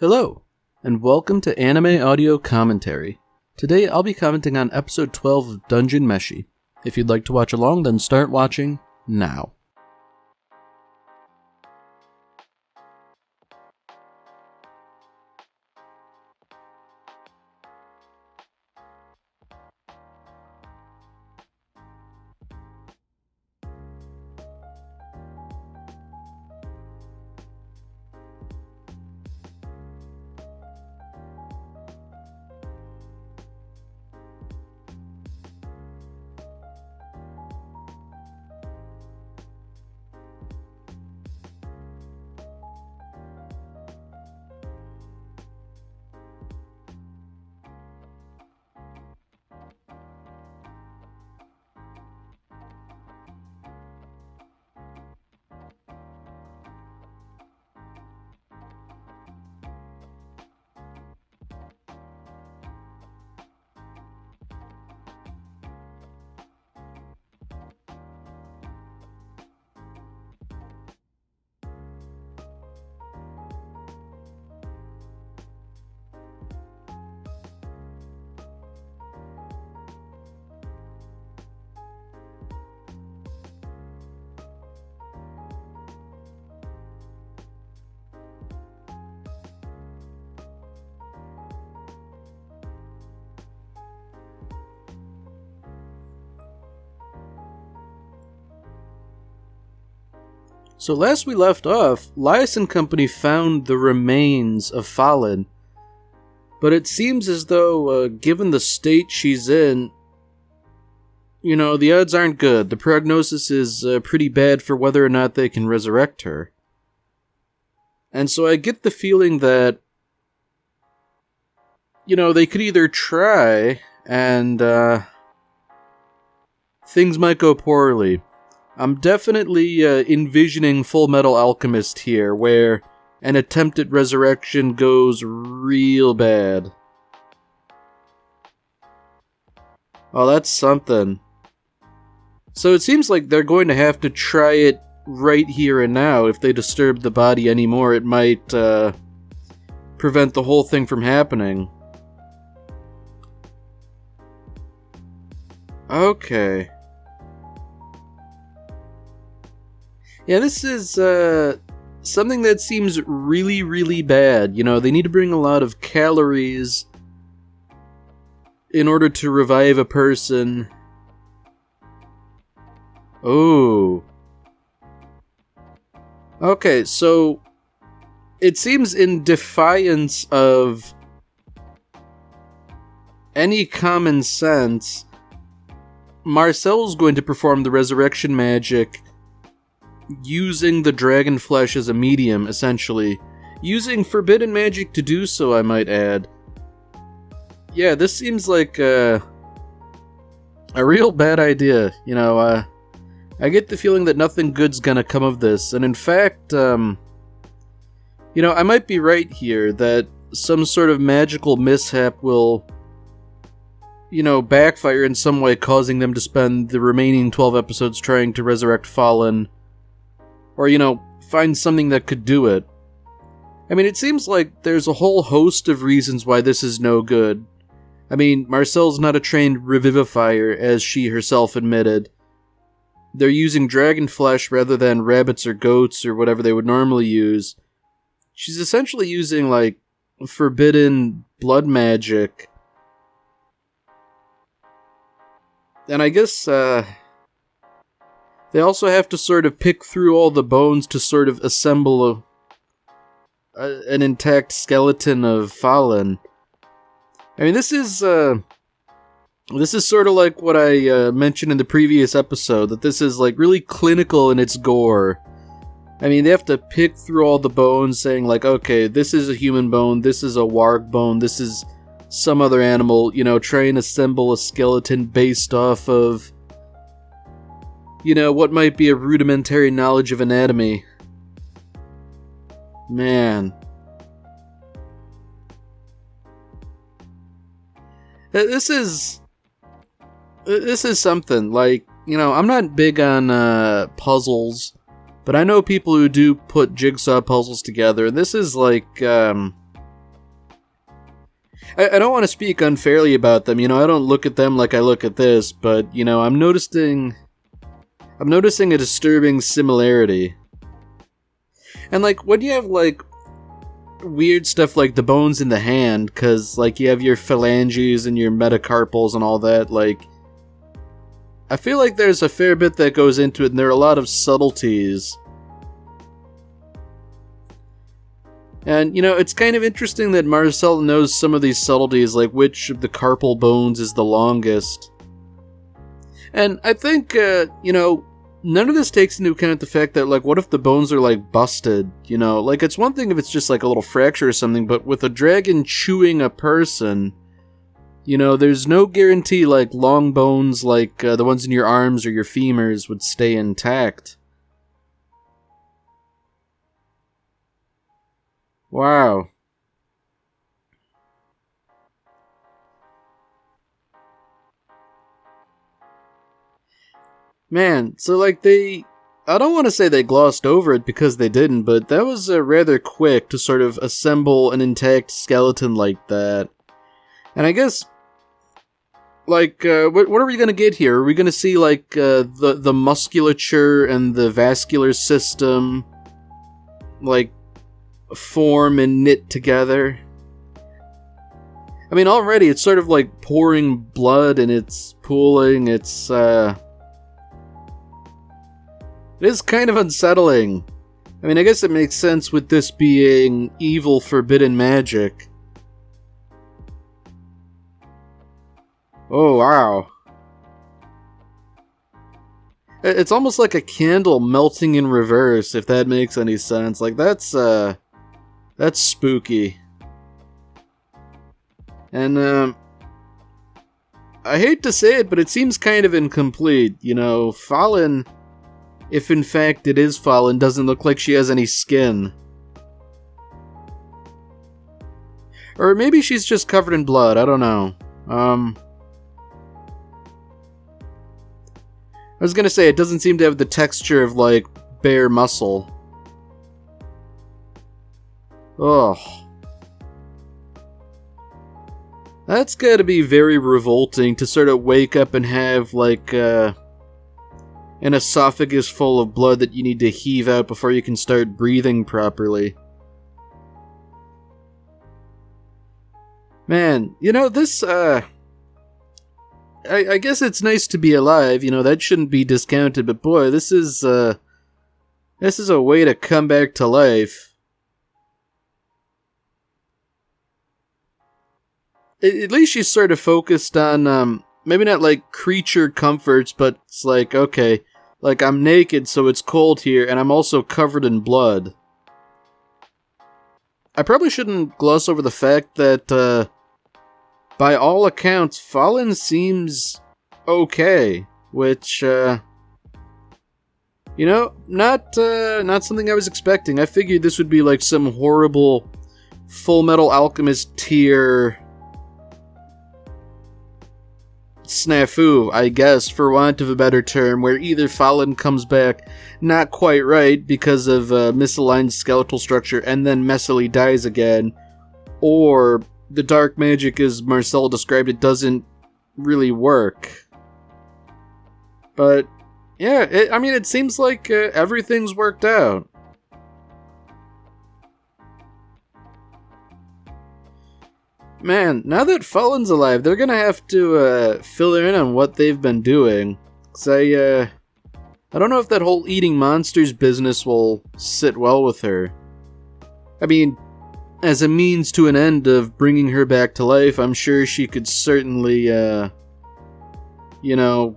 Hello, and welcome to Anime Audio Commentary. Today I'll be commenting on episode 12 of Dungeon Meshi. If you'd like to watch along, then start watching now. So last we left off, Lias and company found the remains of Fallen, but it seems as though, given the state she's in, the odds aren't good. The prognosis is pretty bad for whether or not they can resurrect her. And so I get the feeling that, they could either try and things might go poorly. I'm definitely envisioning Full Metal Alchemist here, where an attempt at resurrection goes real bad. Oh, that's something. So it seems like they're going to have to try it right here and now. If they disturb the body anymore, it might prevent the whole thing from happening. Okay. Yeah, this is something that seems really, really bad. They need to bring a lot of calories in order to revive a person. Oh. Okay, so it seems in defiance of any common sense, Marcel's going to perform the resurrection magic using the dragon flesh as a medium, essentially. Using forbidden magic to do so, I might add. Yeah, this seems like a real bad idea. I get the feeling that nothing good's gonna come of this. And in fact, I might be right here, that some sort of magical mishap will, backfire in some way, causing them to spend the remaining 12 episodes trying to resurrect Fallen. Or, find something that could do it. I mean, it seems like there's a whole host of reasons why this is no good. I mean, Marcel's not a trained revivifier, as she herself admitted. They're using dragon flesh rather than rabbits or goats or whatever they would normally use. She's essentially using, forbidden blood magic. And I guess, they also have to sort of pick through all the bones to sort of assemble an intact skeleton of Fallen. I mean, this is sort of like what I mentioned in the previous episode, that this is really clinical in its gore. I mean, they have to pick through all the bones, saying okay, this is a human bone, this is a warg bone, this is some other animal, try and assemble a skeleton based off of what might be a rudimentary knowledge of anatomy. Man. This is something. I'm not big on puzzles, but I know people who do put jigsaw puzzles together. This is I don't want to speak unfairly about them, you know, I don't look at them like I look at this, but, you know, I'm noticing a disturbing similarity. And, like, when you have, like, weird stuff like the bones in the hand, because, like, you have your phalanges and your metacarpals and all that, like, I feel like there's a fair bit that goes into it, and there are a lot of subtleties. And, you know, it's kind of interesting that Marcel knows some of these subtleties, like which of the carpal bones is the longest. And I think, you know, none of this takes into account the fact that, like, what if the bones are, like, busted, you know? Like, it's one thing if it's just, like, a little fracture or something, but with a dragon chewing a person, you know, there's no guarantee, like, long bones like the ones in your arms or your femurs would stay intact. Wow. Man, so like I don't want to say they glossed over it because they didn't, but that was rather quick to sort of assemble an intact skeleton like that. And I guess, like, what are we gonna get here? Are we gonna see, like, the musculature and the vascular system, like, form and knit together? I mean, already it's sort of like pouring blood and it's pooling, it is kind of unsettling. I mean, I guess it makes sense with this being evil forbidden magic. Oh, wow. It's almost like a candle melting in reverse, if that makes any sense. Like, that's spooky. And, I hate to say it, but it seems kind of incomplete. You know, Fallen, if in fact it is Fallen, doesn't look like she has any skin. Or maybe she's just covered in blood, I don't know. I was gonna say, it doesn't seem to have the texture of, like, bare muscle. Ugh. That's gotta be very revolting to sort of wake up and have, like, an esophagus full of blood that you need to heave out before you can start breathing properly. Man, you know, this, I guess it's nice to be alive, you know, that shouldn't be discounted, but boy, this is a way to come back to life. At least she's sort of focused on, maybe not like creature comforts, but it's like, okay, like I'm naked so it's cold here, and I'm also covered in blood. I probably shouldn't gloss over the fact that, by all accounts, Fallen seems okay, which, you know, not something I was expecting. I figured this would be like some horrible Full Metal Alchemist tier snafu, I guess, for want of a better term, where either Fallen comes back not quite right because of misaligned skeletal structure and then messily dies again, or the dark magic, as Marcel described it, doesn't really work. But, yeah, I mean, it seems like everything's worked out. Man, now that Fallen's alive, they're gonna have to fill in on what they've been doing. 'Cause I don't know if that whole eating monsters business will sit well with her. I mean, as a means to an end of bringing her back to life, I'm sure she could certainly, you know,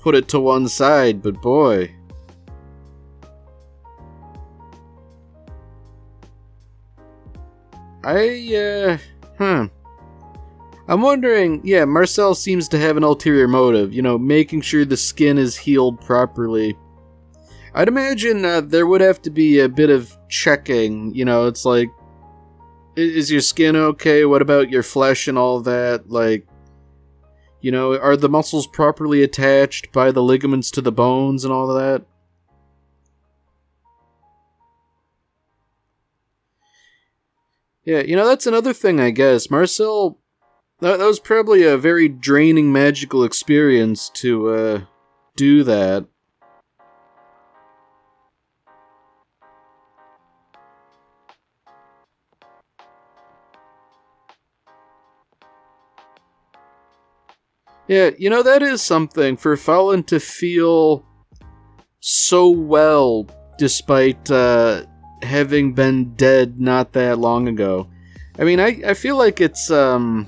put it to one side, but boy. I'm wondering, yeah, Marcel seems to have an ulterior motive, you know, making sure the skin is healed properly. I'd imagine there would have to be a bit of checking, you know, it's like, is your skin okay? What about your flesh and all that? Like, you know, are the muscles properly attached by the ligaments to the bones and all of that? Yeah, you know, that's another thing, I guess. Marcel That was probably a very draining magical experience to do that. Yeah, that is something for Fallen to feel so well despite having been dead not that long ago. I mean, I feel like it's very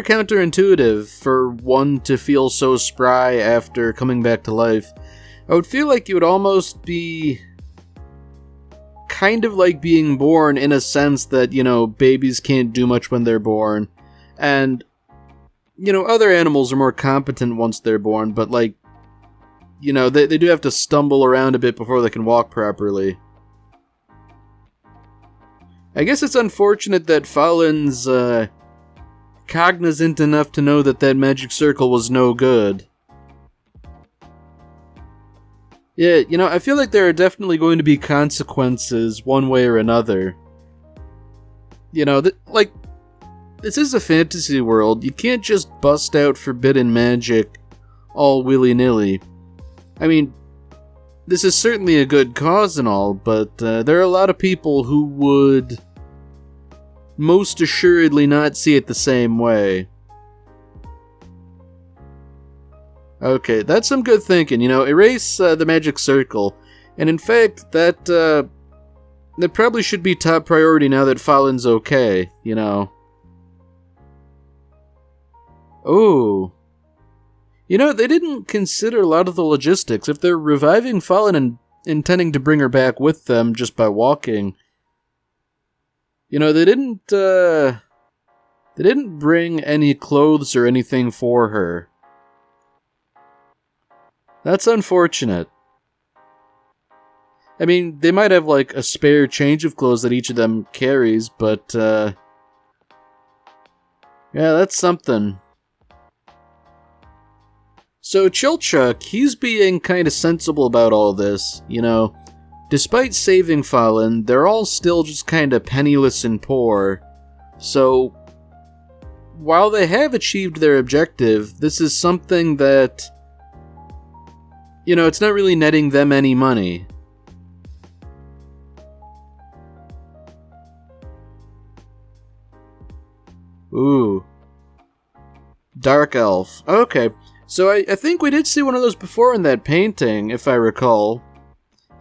counterintuitive for one to feel so spry after coming back to life. I would feel like you would almost be kind of like being born in a sense that, babies can't do much when they're born. And, other animals are more competent once they're born, but they do have to stumble around a bit before they can walk properly. I guess it's unfortunate that Fallen's cognizant enough to know that magic circle was no good. Yeah, I feel like there are definitely going to be consequences one way or another. This is a fantasy world. You can't just bust out forbidden magic all willy-nilly. I mean, this is certainly a good cause and all, but there are a lot of people who would most assuredly not see it the same way. Okay, that's some good thinking. Erase the magic circle. And in fact, that probably should be top priority now that Fallen's okay, Oh. They didn't consider a lot of the logistics. If they're reviving Fallen and intending to bring her back with them just by walking, they didn't bring any clothes or anything for her. That's unfortunate. I mean, they might have, a spare change of clothes that each of them carries, but, yeah, that's something. So Chilchuck, he's being kind of sensible about all this, Despite saving Fallen, they're all still just kind of penniless and poor. So, while they have achieved their objective, this is something that, it's not really netting them any money. Ooh. Dark Elf. Okay. So I think we did see one of those before in that painting, if I recall.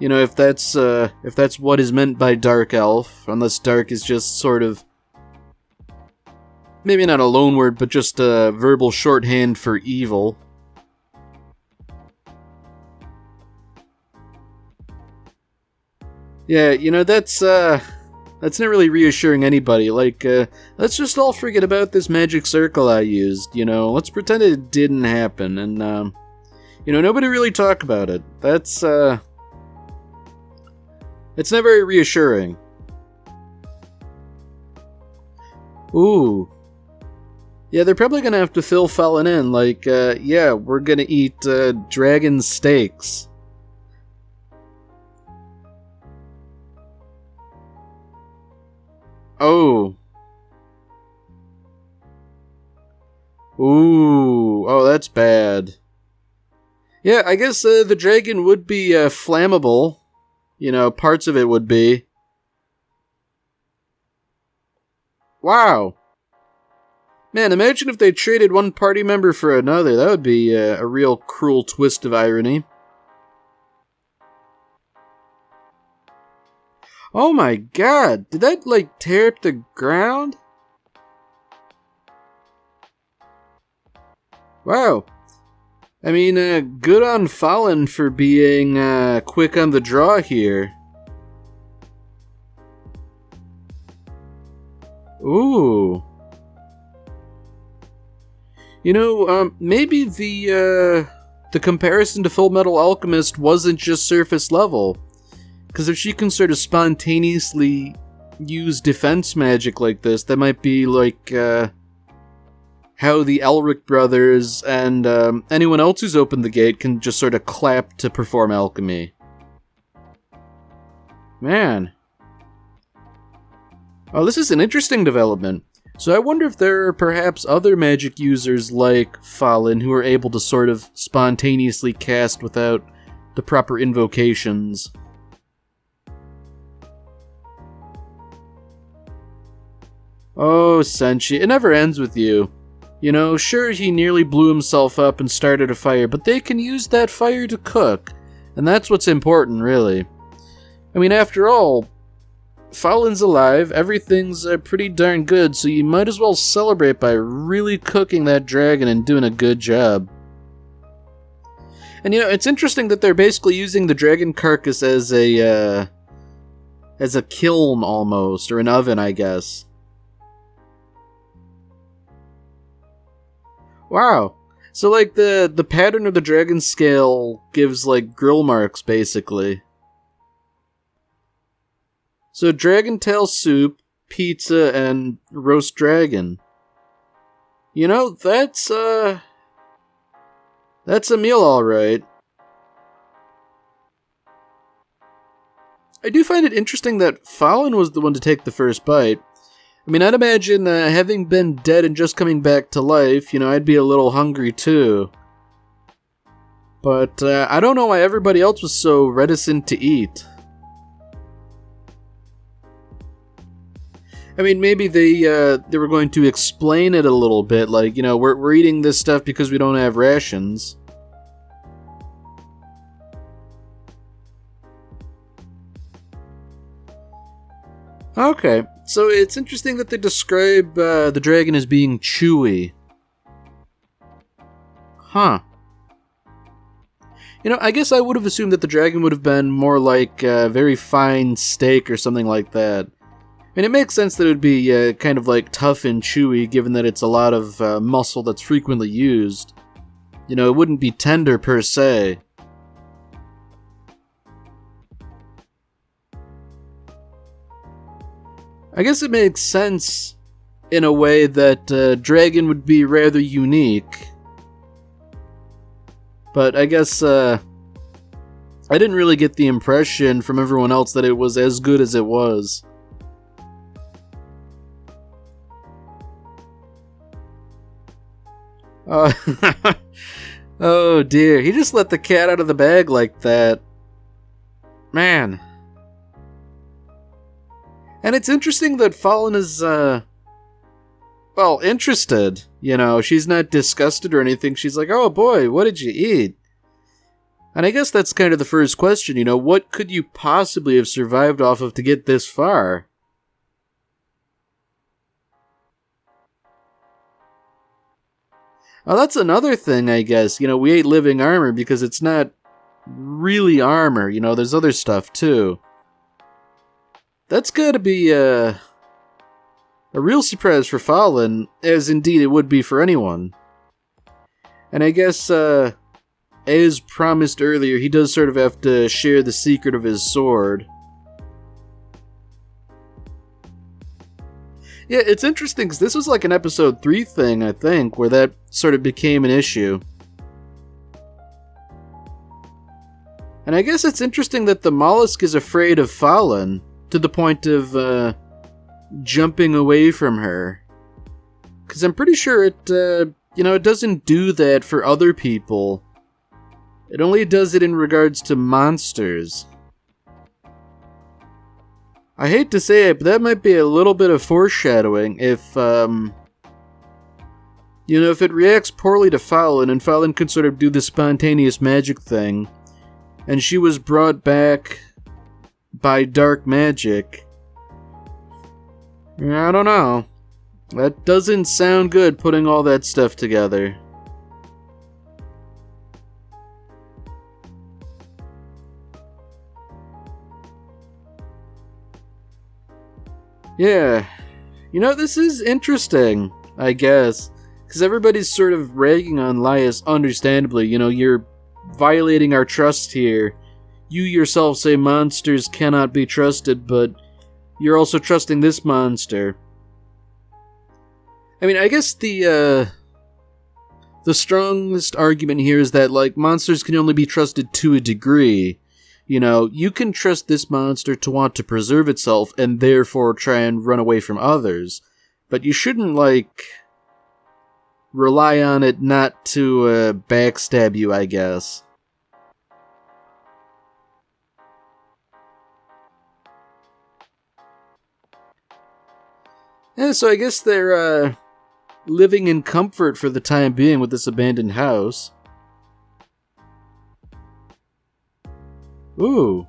If that's what is meant by Dark Elf, unless Dark is just sort of, maybe not a loan word, but just a verbal shorthand for evil. Yeah, that's not really reassuring anybody. Let's just all forget about this magic circle I used, Let's pretend it didn't happen, and, nobody really talk about it. It's not very reassuring. Ooh. Yeah, they're probably gonna have to fill Fallen in, yeah, we're gonna eat, dragon steaks. Oh. Ooh. Oh, that's bad. Yeah, I guess the dragon would be flammable. Parts of it would be. Wow. Man, imagine if they traded one party member for another. That would be a real cruel twist of irony. Oh my god, did that, tear up the ground? Wow. I mean, good on Fallen for being, quick on the draw here. Ooh. Maybe the comparison to Full Metal Alchemist wasn't just surface level. Because if she can sort of spontaneously use defense magic like this, that might be how the Elric brothers and anyone else who's opened the gate can just sort of clap to perform alchemy. Man. Oh, this is an interesting development. So I wonder if there are perhaps other magic users like Fallen who are able to sort of spontaneously cast without the proper invocations. Oh, Senshi, it never ends with you. You know, sure, he nearly blew himself up and started a fire, but they can use that fire to cook. And that's what's important, really. I mean, after all, Fallen's alive, everything's pretty darn good, so you might as well celebrate by really cooking that dragon and doing a good job. And you know, it's interesting that they're basically using the dragon carcass as a kiln almost, or an oven, I guess. Wow. So like the pattern of the dragon scale gives like grill marks basically. So dragon tail soup, pizza, and roast dragon. You know, that's a meal alright. I do find it interesting that Fallen was the one to take the first bite. I mean, I'd imagine having been dead and just coming back to life, you know, I'd be a little hungry too. But I don't know why everybody else was so reticent to eat. I mean, maybe they were going to explain it a little bit, like, you know, we're eating this stuff because we don't have rations. Okay, so it's interesting that they describe the dragon as being chewy. Huh. You know, I guess I would have assumed that the dragon would have been more like very fine steak or something like that. And it makes sense that it would be kind of like tough and chewy, given that it's a lot of muscle that's frequently used. You know, it wouldn't be tender per se. I guess it makes sense in a way that dragon would be rather unique. But I guess I didn't really get the impression from everyone else that it was as good as it was. Oh dear, he just let the cat out of the bag like that. Man. And it's interesting that Fallen is, well, interested. You know, she's not disgusted or anything. She's like, oh boy, what did you eat? And I guess that's kind of the first question, you know, what could you possibly have survived off of to get this far? Oh, that's another thing, I guess. You know, we ate living armor because it's not really armor. You know, there's other stuff, too. That's gotta be, a real surprise for Fallen, as indeed it would be for anyone. And I guess, as promised earlier, he does sort of have to share the secret of his sword. Yeah, it's interesting, because this was like an episode 3 thing, I think, where that sort of became an issue. And I guess it's interesting that the mollusk is afraid of Fallen, to the point of, jumping away from her. Because I'm pretty sure it, you know, it doesn't do that for other people. It only does it in regards to monsters. I hate to say it, but that might be a little bit of foreshadowing if, you know, if it reacts poorly to Fallen, and Fallen could sort of do the spontaneous magic thing, and she was brought back by dark magic. I don't know. That doesn't sound good, putting all that stuff together. Yeah. You know, this is interesting, I guess. Because everybody's sort of ragging on Lias, understandably. You know, you're violating our trust here. You yourself say monsters cannot be trusted, but you're also trusting this monster. I mean, I guess the strongest argument here is that, like, monsters can only be trusted to a degree. You know, you can trust this monster to want to preserve itself and therefore try and run away from others. But you shouldn't, like, rely on it not to backstab you, I guess. Yeah, so I guess they're living in comfort for the time being with this abandoned house. Ooh.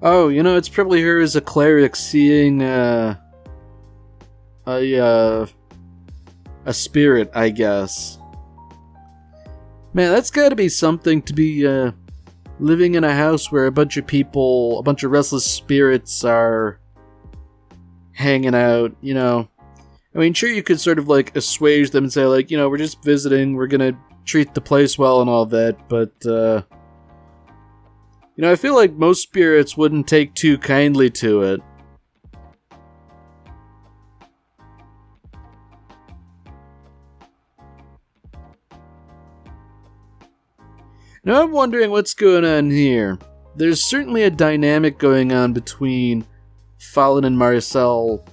Oh, you know, it's probably her as a cleric seeing a spirit, I guess. Man, that's gotta be something to be living in a house where a bunch of restless spirits are hanging out, you know. I mean, sure, you could sort of, like, assuage them and say, like, you know, we're just visiting, we're gonna treat the place well and all that, but, you know, I feel like most spirits wouldn't take too kindly to it. Now I'm wondering what's going on here. There's certainly a dynamic going on between Fallen and Marcel.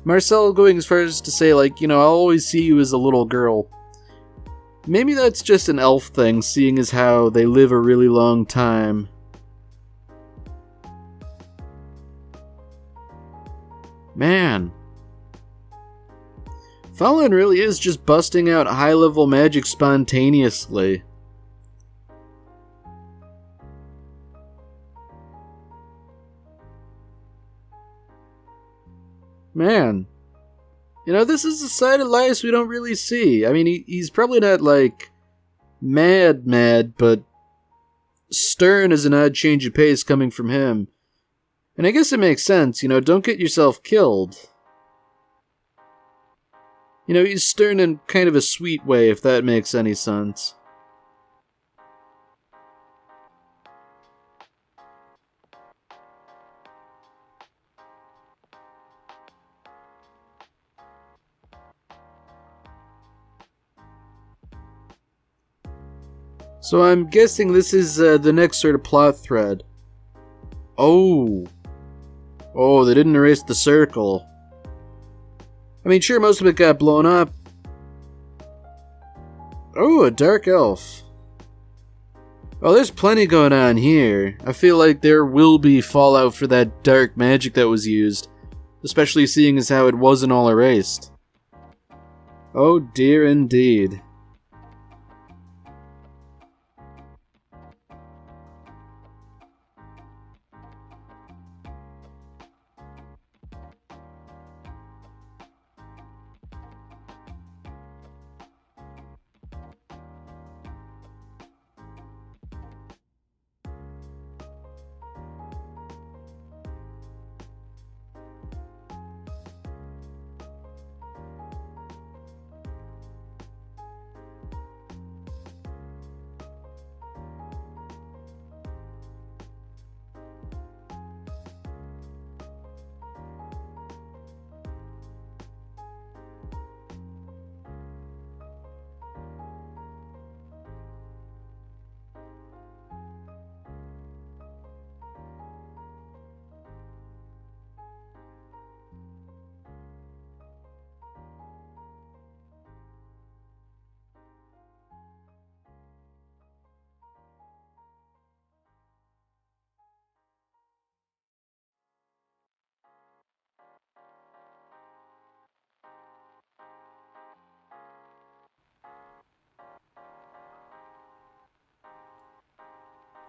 Marcel going as far as to say, like, you know, I'll always see you as a little girl. Maybe that's just an elf thing, seeing as how they live a really long time. Man. Fallen really is just busting out high-level magic spontaneously. Man. You know, this is a side of Elias we don't really see. I mean, he's probably not, like, mad, but stern is an odd change of pace coming from him. And I guess it makes sense, you know, don't get yourself killed. You know, he's stern in kind of a sweet way, if that makes any sense. So I'm guessing this is the next sort of plot thread. Oh, they didn't erase the circle. I mean, sure, most of it got blown up. Oh, a dark elf. Oh, there's plenty going on here. I feel like there will be fallout for that dark magic that was used, especially seeing as how it wasn't all erased. Oh dear indeed.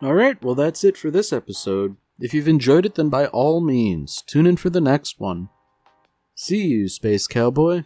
Alright, well that's it for this episode. If you've enjoyed it, then by all means, tune in for the next one. See you, Space Cowboy.